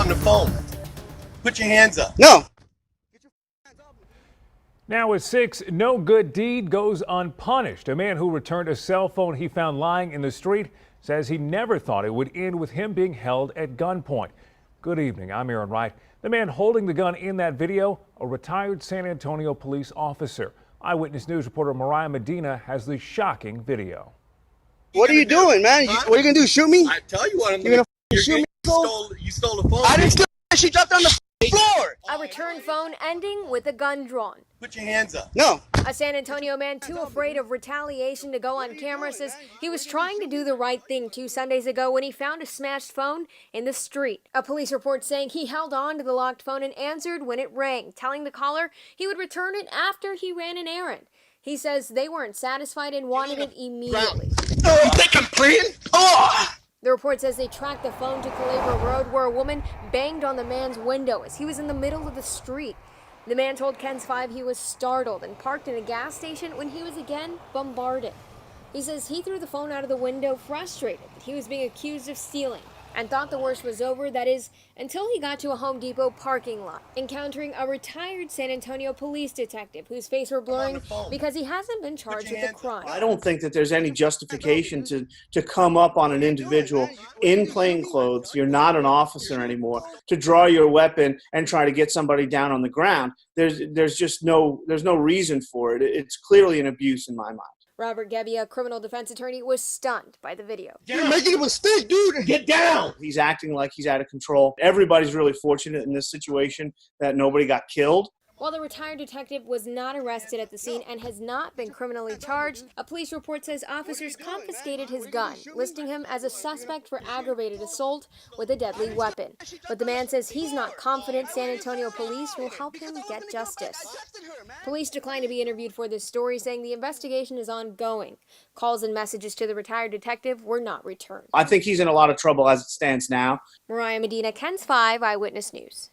on the phone. Put your hands up. No. Now at 6, no good deed goes unpunished. A man who returned a cell phone he found lying in the street says he never thought it would end with him being held at gunpoint. Good evening, I'm Aaron Wright. The man holding the gun in that video, a retired San Antonio police officer. Eyewitness News reporter Mariah Medina has the shocking video. What are you doing, man? Huh? What are you gonna do? Shoot me? I tell you what I'm You gonna gonna shoot me? You stole the phone. I didn't steal. She dropped on the floor. A return phone ending with a gun drawn. Put your hands up. No. A San Antonio man too afraid of retaliation to go on camera says he was trying to do the right thing 2 Sundays ago when he found a smashed phone in the street. A police report saying he held on to the locked phone and answered when it rang, telling the caller he would return it after he ran an errand. He says they weren't satisfied and wanted it immediately. Oh, you think I'm playing? Oh! The report says they tracked the phone to Culebra Road where a woman banged on the man's window as he was in the middle of the street. The man told KENS 5 he was startled and parked in a gas station when he was again bombarded. He says he threw the phone out of the window frustrated that he was being accused of stealing and thought the worst was over, that is, until he got to a Home Depot parking lot, encountering a retired San Antonio police detective whose face were blurring because he hasn't been charged with the crime. I don't think that there's any justification to come up on an individual in plain clothes. You're not an officer anymore. To draw your weapon and try to get somebody down on the ground. There's just no reason for it. It's clearly an abuse in my mind. Robert Gebbia, a criminal defense attorney, was stunned by the video. You're making a mistake, dude. Get down. He's acting like he's out of control. Everybody's really fortunate in this situation that nobody got killed. While the retired detective was not arrested at the scene and has not been criminally charged, a police report says officers confiscated his gun, listing him as a suspect for aggravated assault with a deadly weapon. But the man says he's not confident San Antonio police will help him get justice. Police declined to be interviewed for this story, saying the investigation is ongoing. Calls and messages to the retired detective were not returned. I think he's in a lot of trouble as it stands now. Mariah Medina, KENS 5 Eyewitness News.